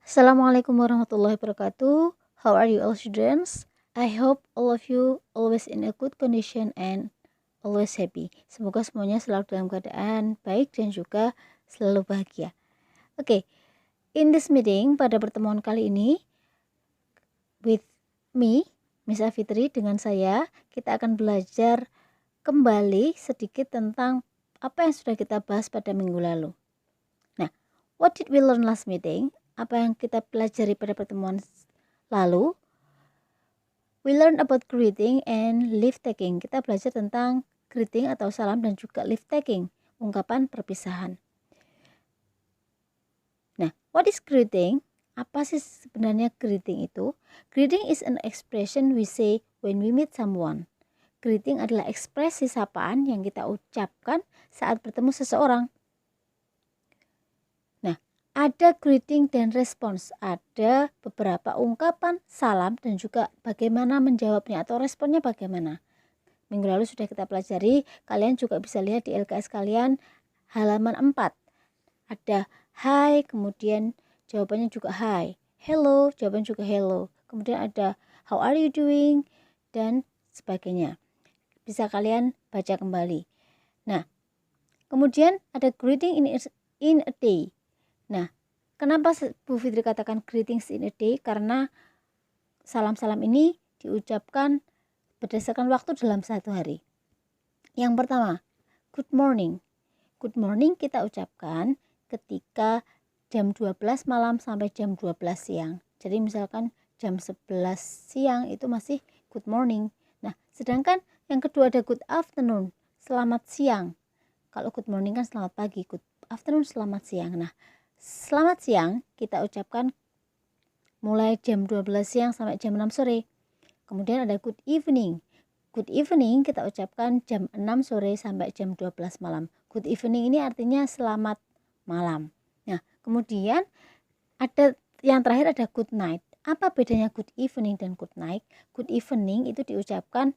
Assalamualaikum warahmatullahi wabarakatuh. How are you all students? I hope all of you always in a good condition and always happy. Semoga semuanya selalu dalam keadaan baik dan juga selalu bahagia. Oke, in this meeting pada pertemuan kali ini with me, Miss Afitri, dengan saya, kita akan belajar kembali sedikit tentang apa yang sudah kita bahas pada minggu lalu. Nah, what did we learn last meeting? Apa yang kita pelajari pada pertemuan lalu? We learn about greeting and leave taking. Kita belajar tentang greeting atau salam dan juga leave taking, ungkapan perpisahan. Nah, what is greeting? Apa sih sebenarnya greeting itu? Greeting is an expression we say when we meet someone. Greeting adalah ekspresi sapaan yang kita ucapkan saat bertemu seseorang. Ada greeting dan response, ada beberapa ungkapan salam dan juga bagaimana menjawabnya atau responnya bagaimana. Minggu lalu sudah kita pelajari, kalian juga bisa lihat di LKS kalian halaman 4. Ada hi, kemudian jawabannya juga hi. Hello, jawabannya juga hello. Kemudian ada how are you doing dan sebagainya. Bisa kalian baca kembali. Nah, kemudian ada greeting in a day. Nah, kenapa Bu Fitri katakan greetings in a day? Karena salam-salam ini diucapkan berdasarkan waktu dalam satu hari. Yang pertama, good morning. Good morning kita ucapkan ketika jam 12 malam sampai jam 12 siang. Jadi misalkan jam 11 siang itu masih good morning. Nah, sedangkan yang kedua ada good afternoon, selamat siang. Kalau good morning kan selamat pagi, good afternoon selamat siang. Nah, selamat siang kita ucapkan mulai jam 12 siang sampai jam 6 sore. Kemudian ada good evening. Good evening kita ucapkan jam 6 sore sampai jam 12 malam. Good evening ini artinya selamat malam. Nah, kemudian ada yang terakhir ada good night. Apa bedanya good evening dan good night? Good evening itu diucapkan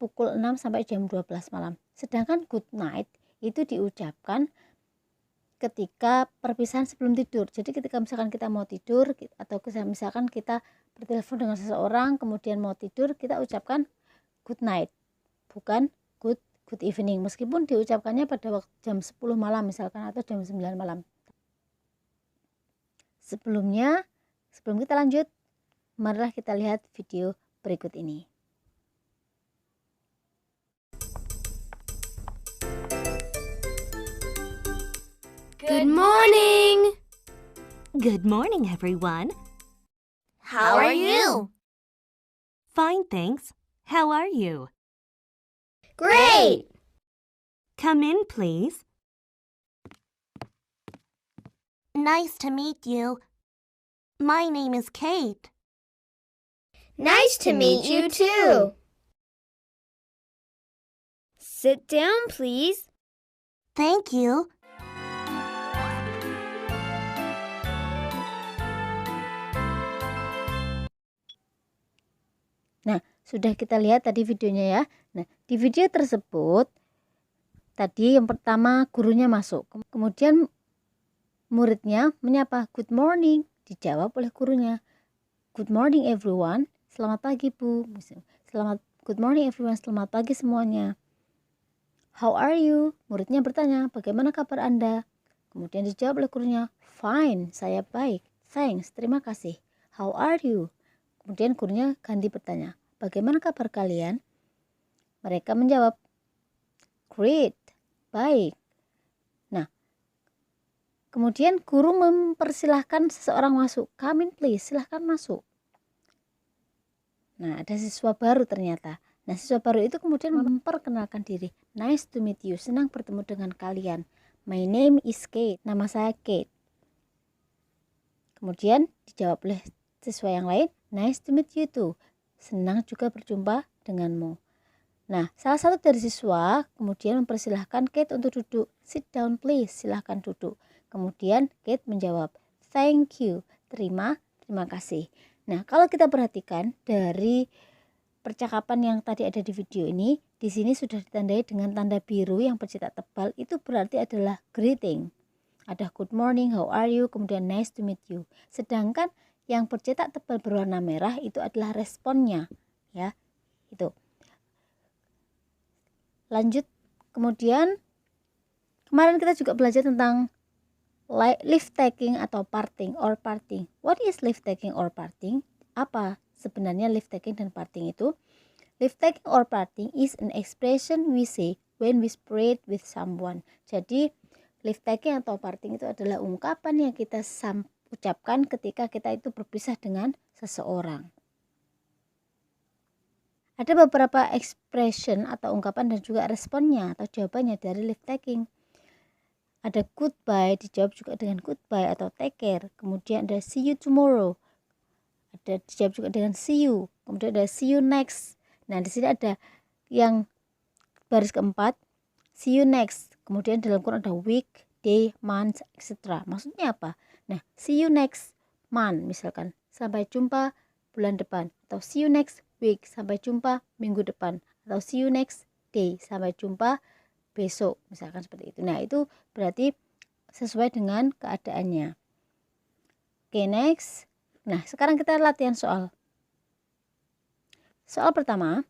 pukul 6 sampai jam 12 malam. Sedangkan good night itu diucapkan ketika perpisahan sebelum tidur. Jadi ketika misalkan kita mau tidur atau misalkan kita bertelepon dengan seseorang kemudian mau tidur, kita ucapkan good night, bukan good evening, meskipun diucapkannya pada waktu jam 10 malam misalkan atau jam 9 malam. Sebelum kita lanjut, marilah kita lihat video berikut ini. Good morning! Good morning, everyone. How are you? Fine, thanks. How are you? Great! Come in, please. Nice to meet you. My name is Kate. Nice to meet you too. Sit down, please. Thank you. Nah, sudah kita lihat tadi videonya ya. Nah, di video tersebut tadi yang pertama gurunya masuk, kemudian muridnya menyapa good morning, dijawab oleh gurunya good morning everyone, selamat pagi Bu. Good morning everyone, selamat pagi semuanya. How are you? Muridnya bertanya, bagaimana kabar Anda? Kemudian dijawab oleh gurunya, fine, saya baik, thanks, terima kasih. How are you? Kemudian gurunya ganti bertanya, bagaimana kabar kalian? Mereka menjawab, great, baik. Nah, kemudian guru mempersilahkan seseorang masuk. Come in please, silahkan masuk. Nah, ada siswa baru ternyata. Nah, siswa baru itu kemudian memperkenalkan diri. Nice to meet you, senang bertemu dengan kalian. My name is Kate, nama saya Kate. Kemudian dijawab oleh siswa yang lain, nice to meet you too, senang juga berjumpa denganmu. Nah, salah satu dari siswa kemudian mempersilahkan Kate untuk duduk. Sit down please, silahkan duduk. Kemudian Kate menjawab, thank you, terima kasih. Nah, kalau kita perhatikan dari percakapan yang tadi ada di video ini, di sini sudah ditandai dengan tanda biru yang bercetak tebal, itu berarti adalah greeting. Ada good morning, how are you, kemudian nice to meet you. Sedangkan yang bercetak tebal berwarna merah itu adalah responnya, ya. Itu. Lanjut, kemudian kemarin kita juga belajar tentang leave taking atau parting or parting. What is leave taking or parting? Apa sebenarnya leave taking dan parting itu? Leave taking or parting is an expression we say when we separate with someone. Jadi leave taking atau parting itu adalah ungkapan yang kita ucapkan ketika kita itu berpisah dengan seseorang. Ada beberapa expression atau ungkapan dan juga responnya atau jawabannya dari leave taking. Ada goodbye, dijawab juga dengan goodbye atau take care. Kemudian ada see you tomorrow, ada dijawab juga dengan see you. Kemudian ada see you next. Nah, di sini ada yang baris keempat, see you next. Kemudian dalam kurung ada week, day, month, etc. Maksudnya apa? Nah, see you next month misalkan, sampai jumpa bulan depan. Atau see you next week, sampai jumpa minggu depan. Atau see you next day, sampai jumpa besok, misalkan seperti itu. Nah, itu berarti sesuai dengan keadaannya. Oke, next. Nah, sekarang kita latihan soal. Soal pertama,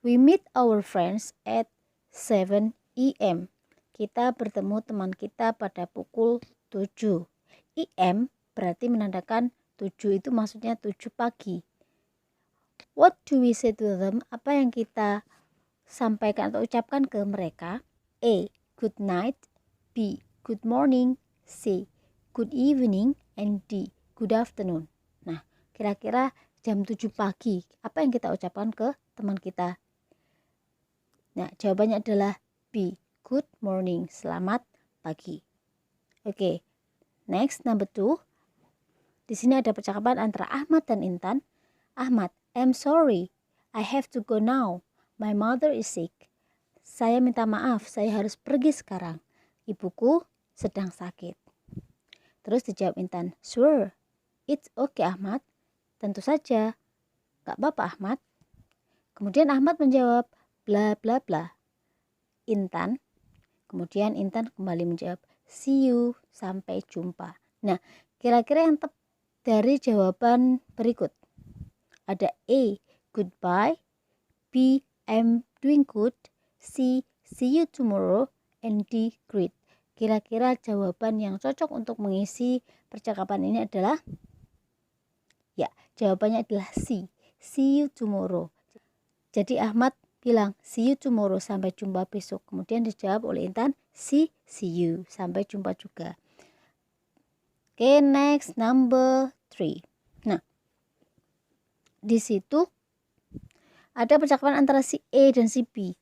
we meet our friends at 7 AM. Kita bertemu teman kita pada pukul 7. AM berarti menandakan 7 itu maksudnya 7 pagi. What do we say to them? Apa yang kita sampaikan atau ucapkan ke mereka? A. Good night. B. Good morning. C. Good evening. And D. Good afternoon. Nah, kira-kira jam 7 pagi, apa yang kita ucapkan ke teman kita? Nah, jawabannya adalah B. Good morning. Selamat pagi. Oke. Next, number 2. Di sini ada percakapan antara Ahmad dan Intan. Ahmad, I'm sorry. I have to go now. My mother is sick. Saya minta maaf, saya harus pergi sekarang. Ibuku sedang sakit. Terus dijawab Intan, sure. It's okay, Ahmad. Tentu saja. Gak apa-apa, Ahmad. Kemudian Ahmad menjawab, bla bla bla. Kemudian Intan kembali menjawab, see you, sampai jumpa. Nah, kira-kira yang tepat dari jawaban berikut. Ada A, goodbye. B, I'm doing good. C, see you tomorrow. And D, great. Kira-kira jawaban yang cocok untuk mengisi percakapan ini adalah? Ya, jawabannya adalah C, see you tomorrow. Jadi Ahmad bilang, see you tomorrow, sampai jumpa besok. Kemudian dijawab oleh Intan, see you, sampai jumpa juga. Oke, next, number 3. Nah, di situ ada percakapan antara si A dan si B.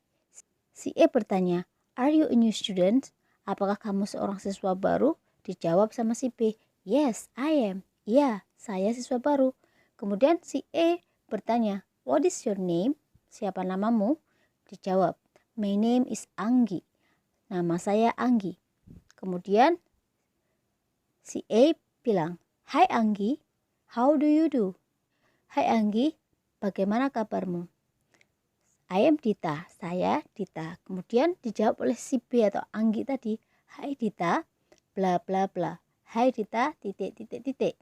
Si A bertanya, are you a new student? Apakah kamu seorang siswa baru? Dijawab sama si B, yes, I am. Ya, saya siswa baru. Kemudian si A bertanya, what is your name? Siapa namamu? Dijawab, my name is Anggi. Nama saya Anggi. Kemudian si A bilang, hi Anggi, how do you do? Hai Anggi, bagaimana kabarmu? I am Dita, saya Dita. Kemudian dijawab oleh si B atau Anggi tadi, hai Dita, bla bla bla. Hai Dita, titik titik titik.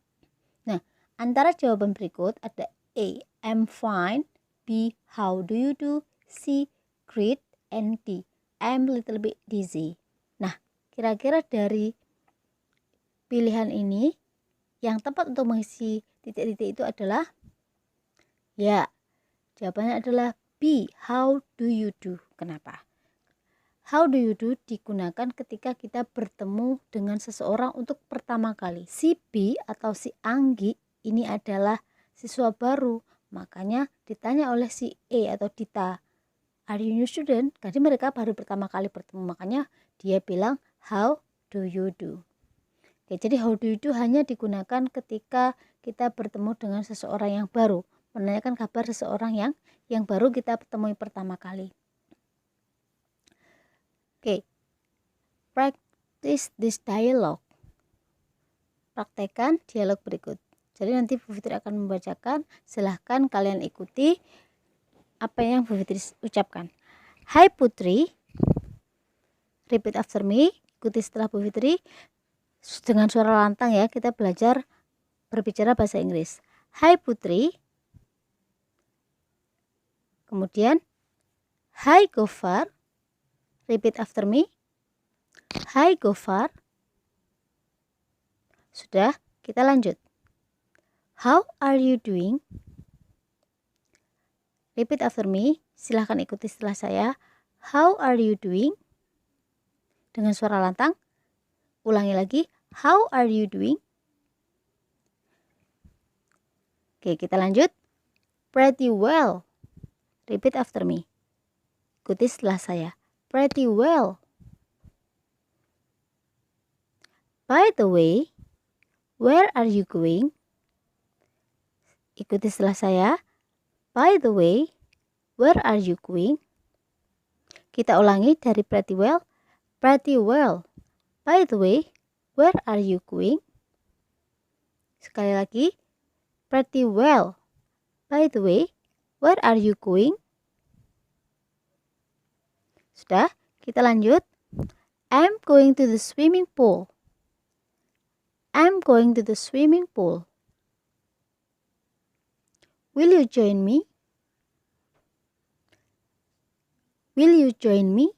Nah, antara jawaban berikut ada A, I'm fine. B, how do you do? C, great. And D, I'm a little bit dizzy. Nah, kira-kira dari pilihan ini yang tepat untuk mengisi titik-titik itu adalah, ya, jawabannya adalah B, how do you do. Kenapa? How do you do digunakan ketika kita bertemu dengan seseorang untuk pertama kali. Si B atau si Anggi ini adalah siswa baru. Makanya ditanya oleh si A atau Dita, are you new student? Jadi mereka baru pertama kali bertemu. Makanya dia bilang, how do you do. Oke, jadi how do you do hanya digunakan ketika kita bertemu dengan seseorang yang baru. Menanyakan kabar seseorang yang baru kita temui pertama kali. Oke, practice this dialogue. Praktekkan dialog berikut. Jadi nanti Bu Fitri akan membacakan, silahkan kalian ikuti apa yang Bu Fitri ucapkan. Hai Putri, repeat after me, ikuti setelah Bu Fitri. Dengan suara lantang ya, kita belajar berbicara bahasa Inggris. Hai Putri. Kemudian, Hai Gofar. Repeat after me. Hai Gofar. Sudah, kita lanjut. How are you doing? Repeat after me. Silahkan ikuti setelah saya. How are you doing? Dengan suara lantang. Ulangi lagi. How are you doing? Oke, kita lanjut. Pretty well. Repeat after me. Ikuti setelah saya. Pretty well. By the way, where are you going? Ikuti setelah saya. By the way, where are you going? Kita ulangi dari pretty well. Pretty well. By the way, where are you going? Sekali lagi. Pretty well. By the way, where are you going? Sudah, kita lanjut. I'm going to the swimming pool. I'm going to the swimming pool. Will you join me? Will you join me?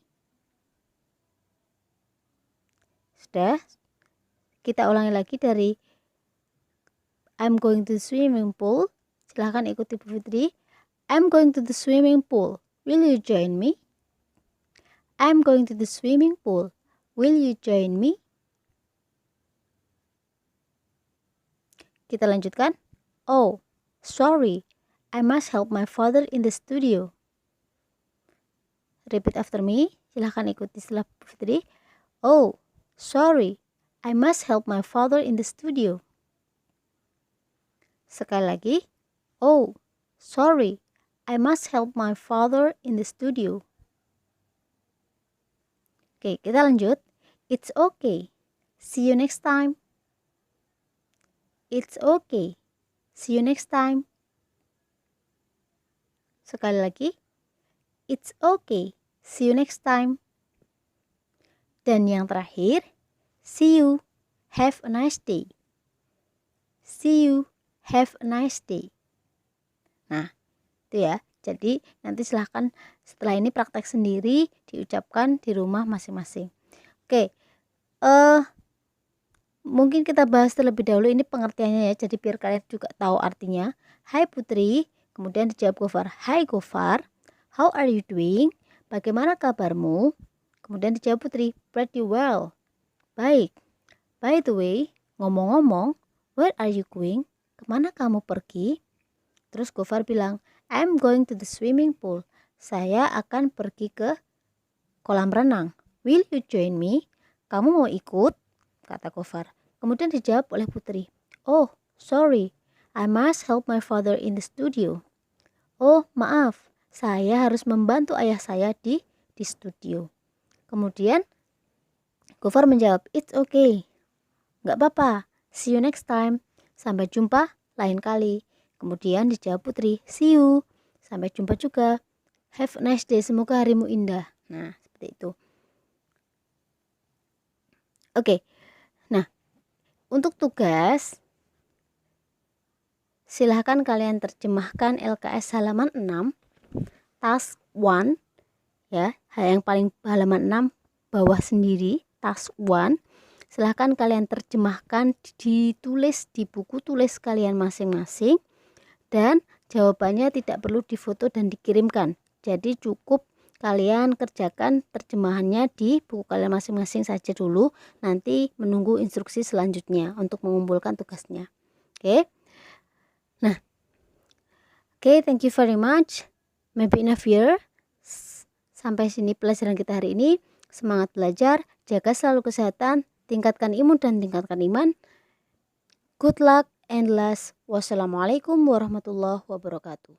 Sudah, kita ulangi lagi dari I'm going to the swimming pool. Silahkan ikuti Bu Fitri. I'm going to the swimming pool. Will you join me? I'm going to the swimming pool. Will you join me? Kita lanjutkan. Oh, sorry. I must help my father in the studio. Repeat after me. Silahkan ikuti setelah Bu Fitri. Oh, sorry. I must help my father in the studio. Sekali lagi. Oh, sorry. I must help my father in the studio. Oke, kita lanjut. It's okay. See you next time. It's okay. See you next time. Sekali lagi. It's okay. See you next time. Dan yang terakhir, see you. Have a nice day. See you. Have a nice day. Nah, itu ya. Jadi nanti silahkan setelah ini praktek sendiri diucapkan di rumah masing-masing. Oke, mungkin kita bahas terlebih dahulu ini pengertiannya ya. Jadi biar kalian juga tahu artinya. Hai Putri, kemudian dijawab Gofar. Hai Gofar, how are you doing? Bagaimana kabarmu? Kemudian dijawab Putri. Pretty well. Baik. By the way, ngomong-ngomong, where are you going? Kemana kamu pergi? Terus Gofar bilang, I'm going to the swimming pool. Saya akan pergi ke kolam renang. Will you join me? Kamu mau ikut? Kata Gofar. Kemudian dijawab oleh Putri. Oh, sorry. I must help my father in the studio. Oh, maaf. Saya harus membantu ayah saya di studio. Kemudian Gofar menjawab, it's okay. Nggak apa-apa. See you next time. Sampai jumpa lain kali. Kemudian dijawab Putri, see you. Sampai jumpa juga. Have a nice day. Semoga harimu indah. Nah, seperti itu. Oke. Nah, untuk tugas, silahkan kalian terjemahkan LKS halaman 6, task 1. Ya, yang paling halaman 6 bawah sendiri, task 1. Silahkan kalian terjemahkan, ditulis di buku tulis kalian masing-masing, dan jawabannya tidak perlu difoto dan dikirimkan. Jadi cukup kalian kerjakan terjemahannya di buku kalian masing-masing saja dulu, nanti menunggu instruksi selanjutnya untuk mengumpulkan tugasnya. Oke. Nah, oke, thank you very much. Maybe enough here. Sampai sini pelajaran kita hari ini. Semangat belajar, jaga selalu kesehatan, tingkatkan imun dan tingkatkan iman. Good luck and last. Wassalamualaikum warahmatullahi wabarakatuh.